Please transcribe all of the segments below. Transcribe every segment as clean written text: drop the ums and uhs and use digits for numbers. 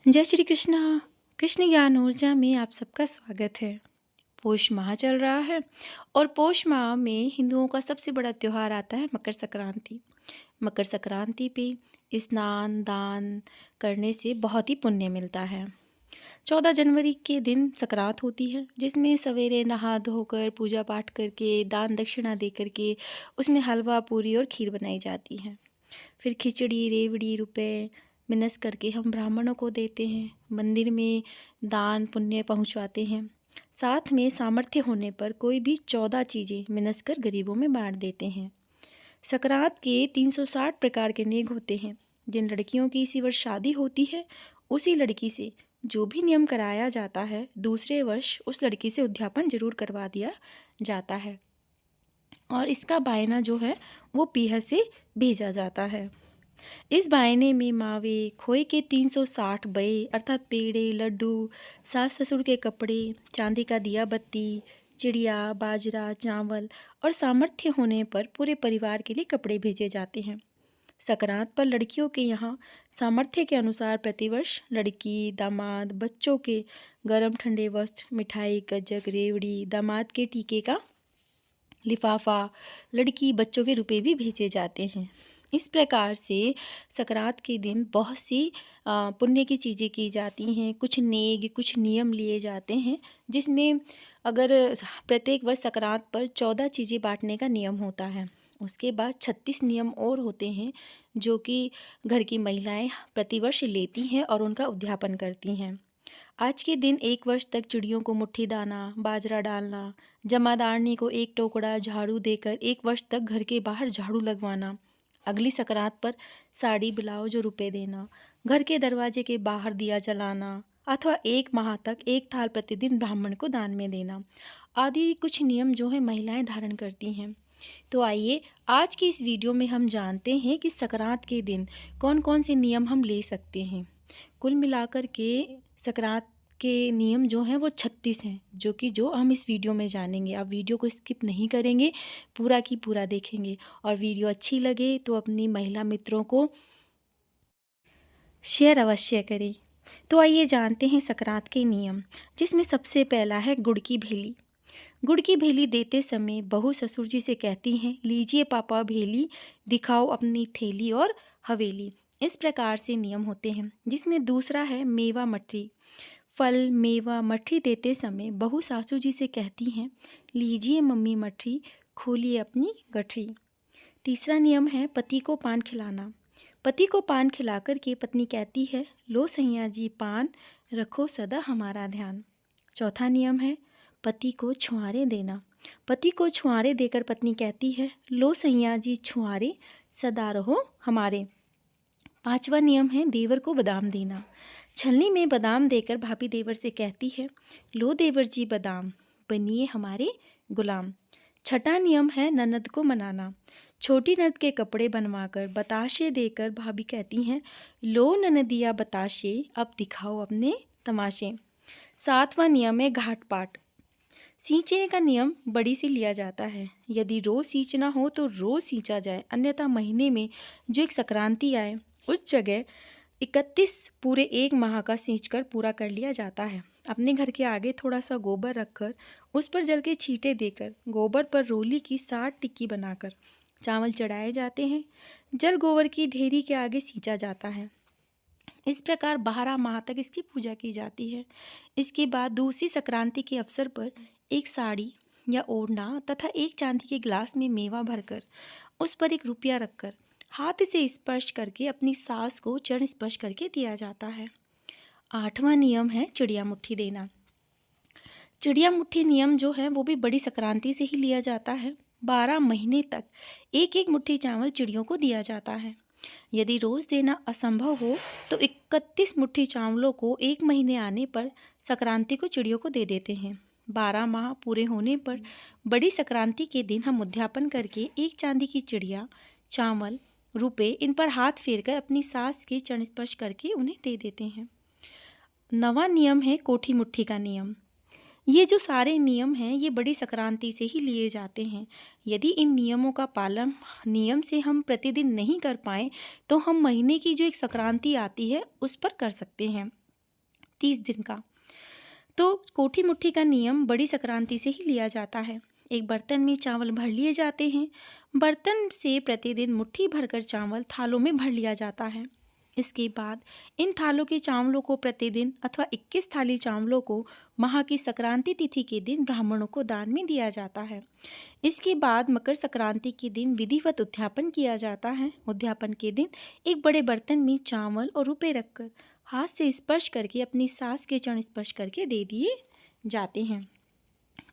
जय श्री कृष्णा। कृष्ण ज्ञान ऊर्जा में आप सबका स्वागत है। पोष माह चल रहा है और पोष माह में हिंदुओं का सबसे बड़ा त्यौहार आता है मकर संक्रांति। मकर संक्रांति पे स्नान दान करने से बहुत ही पुण्य मिलता है। 14 जनवरी के दिन संक्रांत होती है, जिसमें सवेरे नहा धोकर पूजा पाठ करके दान दक्षिणा दे करके उसमें हलवा पूरी और खीर बनाई जाती है। फिर खिचड़ी रेवड़ी रुपए मिनस करके हम ब्राह्मणों को देते हैं, मंदिर में दान पुण्य पहुंचवाते हैं। साथ में सामर्थ्य होने पर कोई भी 14 चीज़ें मिनस कर गरीबों में बांट देते हैं। संक्रांत के 360 प्रकार के नेग होते हैं। जिन लड़कियों की इसी वर्ष शादी होती है, उसी लड़की से जो भी नियम कराया जाता है, दूसरे वर्ष उस लड़की से उद्यापन जरूर करवा दिया जाता है और इसका बायना जो है वो पीहर से भेजा जाता है। इस बायने में मावे खोए के 360 बये अर्थात पेड़े लड्डू, सास ससुर के कपड़े, चांदी का दिया बत्ती, चिड़िया बाजरा चावल और सामर्थ्य होने पर पूरे परिवार के लिए कपड़े भेजे जाते हैं। संक्रांत पर लड़कियों के यहाँ सामर्थ्य के अनुसार प्रतिवर्ष लड़की दामाद बच्चों के गर्म ठंडे वस्त्र, मिठाई गज्जक रेवड़ी, दामाद के टीके का लिफाफा, लड़की बच्चों के रुपए भी भेजे जाते हैं। इस प्रकार से संक्रांत के दिन बहुत सी पुण्य की चीज़ें की जाती हैं। कुछ नेग कुछ नियम लिए जाते हैं, जिसमें अगर प्रत्येक वर्ष संक्रांत पर 14 चीज़ें बांटने का नियम होता है। उसके बाद 36 नियम और होते हैं जो कि घर की महिलाएं प्रतिवर्ष लेती हैं और उनका उद्यापन करती हैं। आज के दिन 1 वर्ष तक चिड़ियों को मुट्ठी दाना बाजरा डालना, जमादारनी को एक टोकरा झाड़ू देकर 1 वर्ष तक घर के बाहर झाड़ू लगवाना, अगली संक्रांत पर साड़ी ब्लाउज और रुपए देना, घर के दरवाजे के बाहर दिया जलाना अथवा 1 माह तक 1 थाल प्रतिदिन ब्राह्मण को दान में देना आदि कुछ नियम जो है महिलाएं धारण करती हैं। तो आइए आज की इस वीडियो में हम जानते हैं कि संक्रांत के दिन कौन कौन से नियम हम ले सकते हैं। कुल मिलाकर के संक्रांत के नियम जो हैं वो 36 हैं, जो हम इस वीडियो में जानेंगे। आप वीडियो को स्किप नहीं करेंगे, पूरा की पूरा देखेंगे और वीडियो अच्छी लगे तो अपनी महिला मित्रों को शेयर अवश्य करें। तो आइए जानते हैं संक्रांत के नियम, जिसमें सबसे पहला है गुड़ की भेली। गुड़ की भेली देते समय बहू ससुर जी से कहती हैं, लीजिए पापा भेली, दिखाओ अपनी थैली और हवेली। इस प्रकार से नियम होते हैं। जिसमें दूसरा है मेवा मठरी। फल मेवा मठरी देते समय बहू सासू जी से कहती हैं, लीजिए मम्मी मठरी, खोलिए अपनी गठरी। तीसरा नियम है पति को पान खिलाना। पति को पान खिलाकर के पत्नी कहती है, लो सैया जी पान, रखो सदा हमारा ध्यान। चौथा नियम है पति को छुआरे देना। पति को छुआरे देकर पत्नी कहती है, लो सैया जी छुआरे, सदा रहो हमारे। पांचवा नियम है देवर को बादाम देना। छलनी में बादाम देकर भाभी देवर से कहती है, लो देवर जी बादाम, बनिए हमारे गुलाम। छठा नियम है ननद को मनाना। छोटी ननद के कपड़े बनवाकर बताशे देकर भाभी कहती हैं, लो ननदिया बताशे, अब दिखाओ अपने तमाशे। सातवां नियम है घाट पाट। सींचने का नियम बड़ी से लिया जाता है। यदि रोज़ सींचना हो तो रोज़ सींचा जाए, अन्यथा महीने में जो एक संक्रांति आए उस जगह 31 पूरे 1 माह का सींचकर पूरा कर लिया जाता है। अपने घर के आगे थोड़ा सा गोबर रखकर उस पर जल के छींटे देकर गोबर पर रोली की 60 टिक्की बनाकर चावल चढ़ाए जाते हैं। जल गोबर की ढेरी के आगे सींचा जाता है। इस प्रकार 12 माह तक इसकी पूजा की जाती है। इसके बाद दूसरी संक्रांति के अवसर पर एक साड़ी या ओढ़ना तथा एक चांदी के गिलास में मेवा भरकर उस पर 1 रुपया रखकर हाथ से स्पर्श करके अपनी सास को चरण स्पर्श करके दिया जाता है। 8वां नियम है चिड़िया मुट्ठी देना। चिड़िया मुट्ठी नियम जो है वो भी बड़ी संक्रांति से ही लिया जाता है। 12 महीने तक 1-1 मुट्ठी चावल चिड़ियों को दिया जाता है। यदि रोज़ देना असंभव हो तो 31 मुट्ठी चावलों को 1 महीने आने पर संक्रांति को चिड़ियों को दे देते हैं। 12 माह पूरे होने पर बड़ी संक्रांति के दिन हम उद्यापन करके 1 चांदी की चिड़िया, चावल, रुपए इन पर हाथ फेरकर अपनी सास के चरण स्पर्श करके उन्हें दे देते हैं। 9वां नियम है कोठी मुट्ठी का नियम। ये जो सारे नियम हैं ये बड़ी संक्रांति से ही लिए जाते हैं। यदि इन नियमों का पालन नियम से हम प्रतिदिन नहीं कर पाएँ तो हम महीने की जो एक संक्रांति आती है उस पर कर सकते हैं। 30 दिन का। तो कोठी मुट्ठी का नियम बड़ी संक्रांति से ही लिया जाता है। एक बर्तन में चावल भर लिए जाते हैं। बर्तन से प्रतिदिन मुट्ठी भरकर चावल थालों में भर लिया जाता है। इसके बाद इन थालों के चावलों को प्रतिदिन अथवा 21 थाली चावलों को माह की संक्रांति तिथि के दिन ब्राह्मणों को दान में दिया जाता है। इसके बाद मकर संक्रांति के दिन विधिवत उद्यापन किया जाता है। उद्यापन के दिन एक बड़े बर्तन में चावल और रुपए रखकर हाथ से स्पर्श करके अपनी सास के चरण स्पर्श करके दे दिए जाते हैं।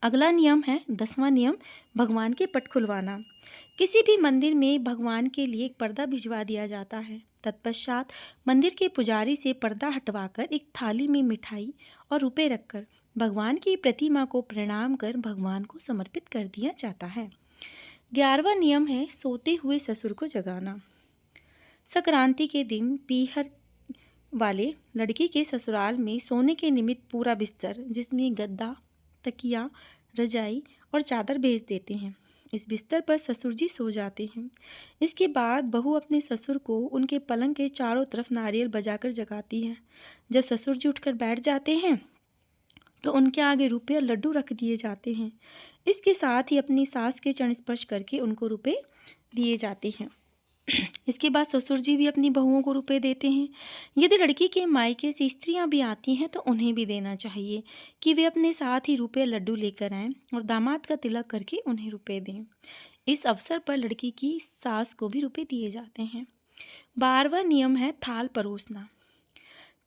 अगला नियम है 10वां नियम, भगवान के पट खुलवाना। किसी भी मंदिर में भगवान के लिए एक पर्दा भिजवा दिया जाता है। तत्पश्चात मंदिर के पुजारी से पर्दा हटवाकर एक थाली में मिठाई और रुपए रखकर भगवान की प्रतिमा को प्रणाम कर भगवान को समर्पित कर दिया जाता है। 11वां नियम है सोते हुए ससुर को जगाना। संक्रांति के दिन पीहर वाले लड़की के ससुराल में सोने के निमित्त पूरा बिस्तर, जिसमें गद्दा, तकिया, रजाई और चादर भेज देते हैं। इस बिस्तर पर ससुर जी सो जाते हैं। इसके बाद बहू अपने ससुर को उनके पलंग के चारों तरफ नारियल बजाकर जगाती है। जब ससुर जी उठकर बैठ जाते हैं तो उनके आगे रुपए और लड्डू रख दिए जाते हैं। इसके साथ ही अपनी सास के चरण स्पर्श करके उनको रुपए दिए जाते हैं। इसके बाद ससुर जी भी अपनी बहुओं को रुपए देते हैं। यदि लड़की के मायके से स्त्रियां भी आती हैं तो उन्हें भी देना चाहिए कि वे अपने साथ ही रुपए लड्डू लेकर आएं और दामाद का तिलक करके उन्हें रुपए दें। इस अवसर पर लड़की की सास को भी रुपए दिए जाते हैं। 12वां नियम है थाल परोसना।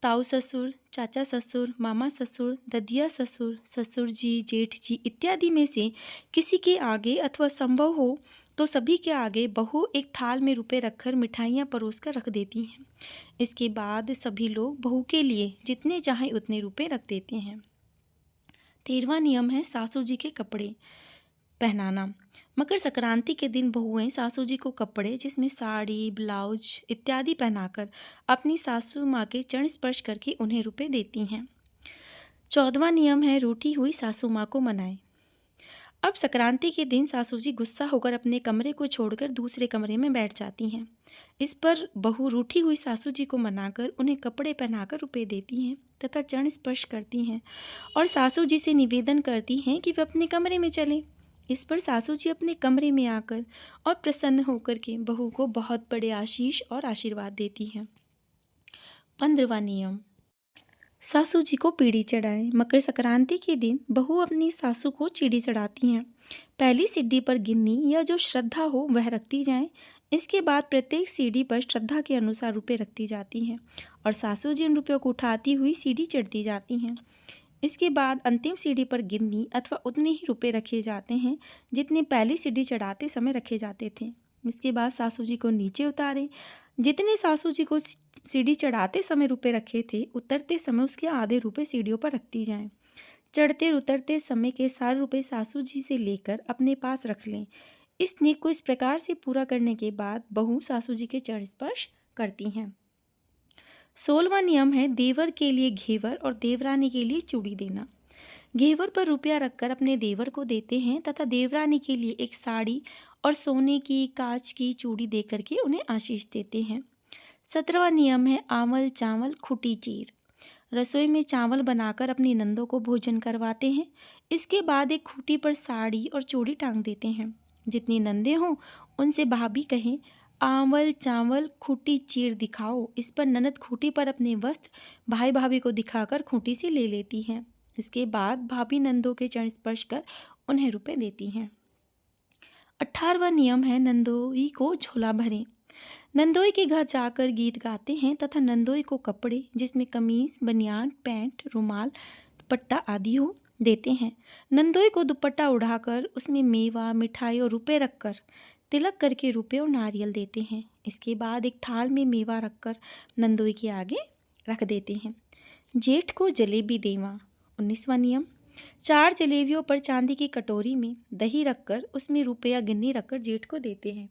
ताऊ ससुर, चाचा ससुर, मामा ससुर, ददिया ससुर, ससुर जी, जेठ जी इत्यादि में से किसी के आगे अथवा संभव हो तो सभी के आगे बहू एक थाल में रुपए रखकर मिठाइयाँ परोस कर रख देती हैं। इसके बाद सभी लोग बहू के लिए जितने चाहें उतने रुपए रख देते हैं। 13वां नियम है सासू जी के कपड़े पहनाना। मकर संक्रांति के दिन बहुएं सासू जी को कपड़े, जिसमें साड़ी, ब्लाउज इत्यादि पहनाकर अपनी सासू माँ के चरण स्पर्श करके उन्हें रुपए देती हैं। 14वां नियम है रूठी हुई सासू माँ को मनाएं। अब संक्रांति के दिन सासू जी गुस्सा होकर अपने कमरे को छोड़कर दूसरे कमरे में बैठ जाती हैं। इस पर बहू रूठी हुई सासू जी को मनाकर उन्हें कपड़े पहनाकर रुपए देती हैं तथा चरण स्पर्श करती हैं और सासू जी से निवेदन करती हैं कि वे अपने कमरे में चलें। इस पर सासू जी अपने कमरे में आकर और प्रसन्न होकर के बहू को बहुत बड़े आशीष और आशीर्वाद देती हैं। 15वां नियम, सासू जी को पीढ़ी चढ़ाएं। मकर संक्रांति के दिन बहू अपनी सासू को चीढ़ी चढ़ाती हैं। पहली सीढ़ी पर गिन्नी या जो श्रद्धा हो वह रखती जाए। इसके बाद प्रत्येक सीढ़ी पर श्रद्धा के अनुसार रुपए रखती जाती हैं और सासू जी उन रुपयों को उठाती हुई सीढ़ी चढ़ती जाती हैं। इसके बाद अंतिम सीढ़ी पर गिन्नी अथवा उतने ही रुपए रखे जाते हैं जितने पहली सीढ़ी चढ़ाते समय रखे जाते थे। इसके बाद सासू जी को नीचे उतारें। जितने सासू जी को सीढ़ी चढ़ाते समय रुपए रखे थे, उतरते समय उसके आधे रुपए सीढ़ियों पर रखती जाएं। चढ़ते उतरते समय के सारे रुपए सासू जी से लेकर अपने पास रख लें। इस नीति को इस प्रकार से पूरा करने के बाद बहू सासू जी के चरण स्पर्श करती हैं। 16वां नियम है देवर के लिए घेवर और देवरानी के लिए चूड़ी देना। घेवर पर रुपया रखकर अपने देवर को देते हैं तथा देवरानी के लिए एक साड़ी और सोने की कांच की चूड़ी देकर के उन्हें आशीष देते हैं। 17वां नियम है आंवल चावल खुटी चीर। रसोई में चावल बनाकर अपनी नंदों को भोजन करवाते हैं। इसके बाद एक खूंटी पर साड़ी और चूड़ी टांग देते हैं। जितनी नंदे हों उनसे भाभी कहें आंवल चावल खूंटी चीर दिखाओ। इस पर ननद खूंटी पर अपने वस्त्र भाई भाभी को दिखाकर खूंटी से ले लेती हैं। इसके बाद भाभी नंदों के चरण स्पर्श कर उन्हें रुपए देती हैं। 18वां नियम है नंदोई को झोला भरें। नंदोई के घर जाकर गीत गाते हैं तथा नंदोई को कपड़े, जिसमें कमीज, बनियान, पैंट, रुमाल, दुपट्टा आदि हो, देते हैं। नंदोई को दुपट्टा उड़ाकर उसमें मेवा, मिठाई और रुपए रखकर तिलक करके रुपए और नारियल देते हैं। इसके बाद एक थाल में मेवा रखकर नंदोई के आगे रख देते हैं। जेठ को जलेबी देवा। 19वां नियम, 4 जलेबियों पर चांदी की कटोरी में दही रखकर उसमें रुपया गिन्नी रखकर जेठ को देते हैं।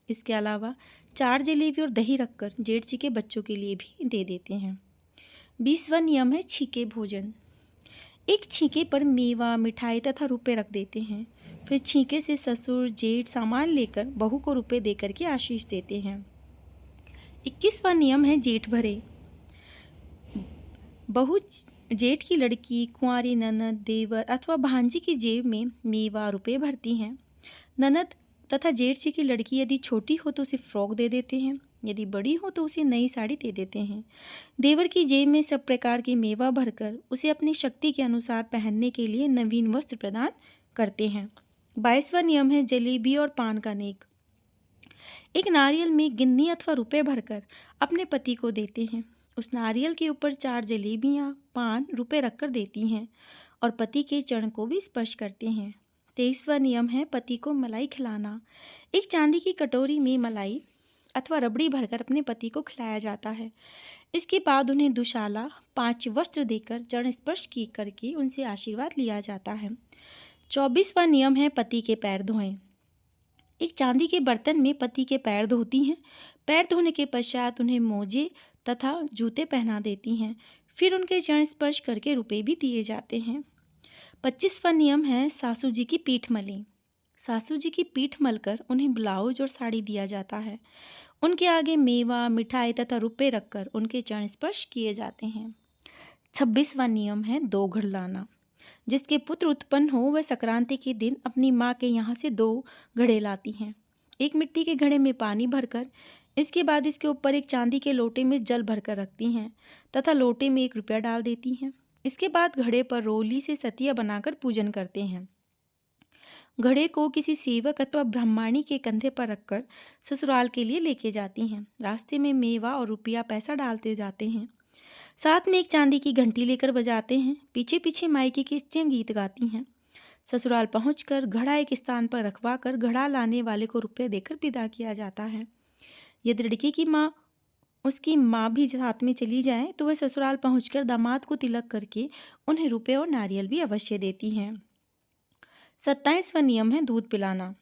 इसके अलावा 4 जलेबी और दही रखकर जेठ जी के बच्चों के लिए भी दे देते हैं। 20वां नियम है छीके भोजन। एक छीके पर मेवा, मिठाई तथा रुपए रख देते हैं। फिर छीके से ससुर जेठ सामान लेकर बहू को रुपए देकर के आशीष देते हैं। 21वां नियम है जेठ भरे। बहू जेठ की लड़की, कुंवारी ननद, देवर अथवा भांजी की जेब में मेवा रुपए भरती हैं। ननद तथा जेठ जी की लड़की यदि छोटी हो तो उसे फ्रॉक दे देते हैं, यदि बड़ी हो तो उसे नई साड़ी दे देते हैं। देवर की जेब में सब प्रकार के मेवा भरकर उसे अपनी शक्ति के अनुसार पहनने के लिए नवीन वस्त्र प्रदान करते हैं। 22वां नियम है जलेबी और पान का नेक। एक नारियल में गिन्नी अथवा रुपए भरकर अपने पति को देते हैं। उस नारियल के ऊपर 4 जलेबियाँ, पान, रुपए रखकर देती हैं और पति के चरण को भी स्पर्श करते हैं। 23वां नियम है पति को मलाई खिलाना। एक चांदी की कटोरी में मलाई अथवा रबड़ी भरकर अपने पति को खिलाया जाता है। इसके बाद उन्हें दुशाला 5 वस्त्र देकर चरण स्पर्श की करके उनसे आशीर्वाद लिया जाता है। 24वां नियम है पति के पैर धोएं। एक चांदी के बर्तन में पति के पैर धोती हैं। पैर धोने के पश्चात उन्हें मोजे तथा जूते पहना देती हैं। फिर उनके चरण स्पर्श करके रुपए भी दिए जाते हैं। 25वां नियम है सासू जी की पीठ मली। सासू जी की पीठ मलकर उन्हें ब्लाउज और साड़ी दिया जाता है। उनके आगे मेवा, मिठाई तथा रुपए रखकर उनके चरण स्पर्श किए जाते हैं। 26वां नियम है दो घड़ लाना। जिसके पुत्र उत्पन्न हो वह संक्रांति के दिन अपनी माँ के यहाँ से 2 घड़े लाती हैं। एक मिट्टी के घड़े में पानी भरकर इसके बाद इसके ऊपर एक चांदी के लोटे में जल भरकर रखती हैं तथा लोटे में 1 रुपया डाल देती हैं। इसके बाद घड़े पर रोली से सतिया बनाकर पूजन करते हैं। घड़े को किसी सेवक अथवा ब्राह्मणी के कंधे पर रखकर ससुराल के लिए लेके जाती हैं। रास्ते में मेवा और रुपया पैसा डालते जाते हैं। साथ में एक चांदी की घंटी लेकर बजाते हैं। पीछे पीछे मायके की स्त्रियां गीत गाती हैं। ससुराल पहुंचकर घड़ा एक स्थान पर रखवा कर घड़ा लाने वाले को रुपये देकर विदा किया जाता है। यदि लड़की की माँ उसकी माँ भी साथ में चली जाए तो वह ससुराल पहुंचकर दामाद को तिलक करके उन्हें रुपये और नारियल भी अवश्य देती हैं। 27वां नियम है दूध पिलाना।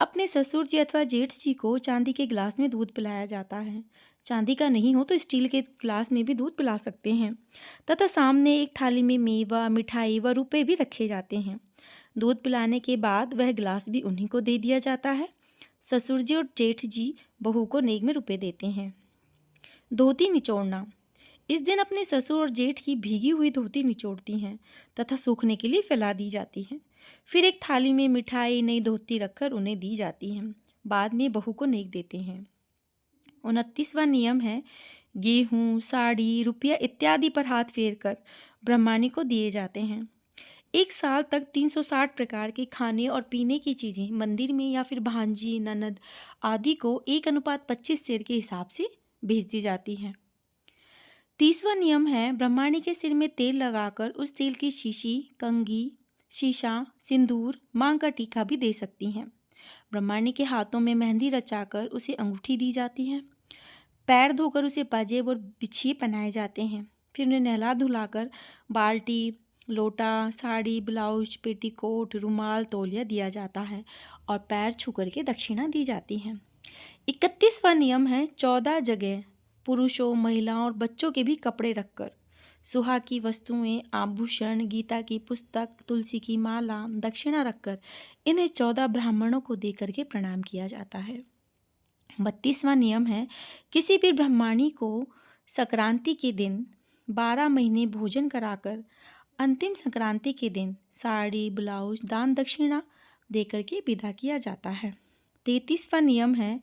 अपने ससुर जी अथवा जेठ जी को चांदी के गिलास में दूध पिलाया जाता है। चांदी का नहीं हो तो स्टील के गिलास में भी दूध पिला सकते हैं तथा सामने एक थाली में मेवा, मिठाई व रुपए भी रखे जाते हैं। दूध पिलाने के बाद वह गिलास भी उन्हीं को दे दिया जाता है। ससुर जी और जेठ जी बहू को नेक में रुपए देते हैं। धोती निचोड़ना। इस दिन अपने ससुर और जेठ की भीगी हुई धोती निचोड़ती हैं तथा सूखने के लिए फैला दी जाती है। फिर एक थाली में मिठाई, नई धोती रखकर उन्हें दी जाती है। बाद में बहू को नेक देते हैं। 29वां नियम है गेहूँ, साड़ी, रुपया इत्यादि पर हाथ फेर कर ब्राह्मणी को दिए जाते हैं। एक साल तक 360 प्रकार के खाने और पीने की चीज़ें मंदिर में या फिर भांजी, ननद आदि को 1:25 सेर के हिसाब से भेज दी जाती है। 30वां नियम है ब्राह्मणी के सिर में तेल लगाकर उस तेल की शीशी, कंघी, शीशा, सिंदूर, मांग का टीका भी दे सकती हैं। ब्राह्मणी के हाथों में मेहंदी रचाकर उसे अंगूठी दी जाती है। पैर धोकर उसे पाजेब और बिछिए पहनाए जाते हैं। फिर उन्हें नहला धुलाकर बाल्टी, लोटा, साड़ी, ब्लाउज, पेटीकोट, रुमाल, तौलिया दिया जाता है और पैर छू करके दक्षिणा दी जाती है। 31वां नियम है 14 जगह पुरुषों, महिलाओं और बच्चों के भी कपड़े रखकर सुहाग की वस्तुएं, आभूषण, गीता की पुस्तक, तुलसी की माला, दक्षिणा रखकर इन्हें 14 ब्राह्मणों को दे करके प्रणाम किया जाता है। 32वां नियम है किसी भी ब्राह्मणी को संक्रांति के दिन 12 महीने भोजन कराकर अंतिम संक्रांति के दिन साड़ी, ब्लाउज, दान दक्षिणा दे करके विदा किया जाता है। 33वां नियम है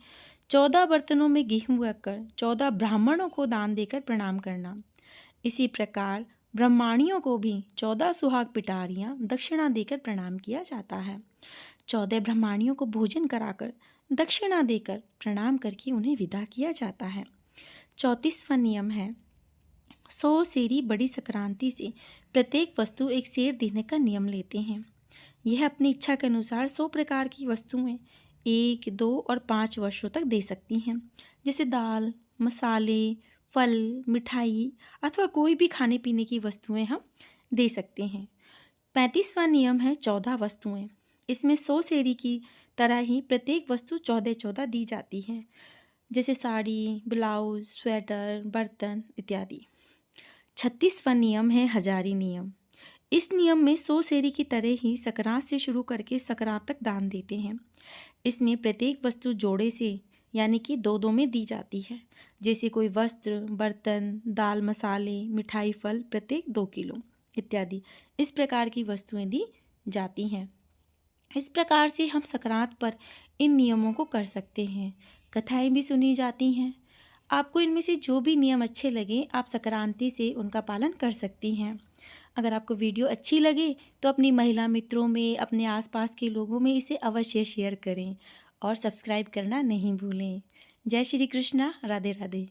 14 बर्तनों में गेहूं रखकर 14 ब्राह्मणों को दान देकर प्रणाम करना। इसी प्रकार ब्राह्मणियों को भी 14 सुहाग पिटारियाँ दक्षिणा देकर प्रणाम किया जाता है। 14 ब्राह्मणियों को भोजन कराकर दक्षिणा देकर प्रणाम करके उन्हें विदा किया जाता है। 34वां नियम है 100 सेरी बड़ी संक्रांति से प्रत्येक वस्तु 1 सेर देने का नियम लेते हैं। यह अपनी इच्छा के अनुसार 100 प्रकार की वस्तुएं 1, 2 और 5 वर्षों तक दे सकती हैं, जैसे दाल, मसाले, फल, मिठाई अथवा कोई भी खाने पीने की वस्तुएं हम दे सकते हैं। 35वां नियम है 14 वस्तुएं। इसमें 100 सेरी की तरह ही प्रत्येक वस्तु 14-14 दी जाती है, जैसे साड़ी, ब्लाउज, स्वेटर, बर्तन इत्यादि। 36वां नियम है हजारी नियम। इस नियम में 100 सेरी की तरह ही सकरात से शुरू करके सकरात तक दान देते हैं। इसमें प्रत्येक वस्तु जोड़े से यानी कि 2-2 में दी जाती है। जैसे कोई वस्त्र, बर्तन, दाल, मसाले, मिठाई, फल प्रत्येक 2 किलो इत्यादि। इस प्रकार की वस्तुएं दी जाती हैं। इस प्रकार से हम संक्रांत पर इन नियमों को कर सकते हैं। कथाएं भी सुनी जाती हैं। आपको इनमें से जो भी नियम अच्छे लगे आप संक्रांति से उनका पालन कर सकती हैं। अगर आपको वीडियो अच्छी लगे तो अपनी महिला मित्रों में, अपने आसपास के लोगों में इसे अवश्य शेयर करें और सब्सक्राइब करना नहीं भूलें। जय श्री कृष्णा, राधे राधे।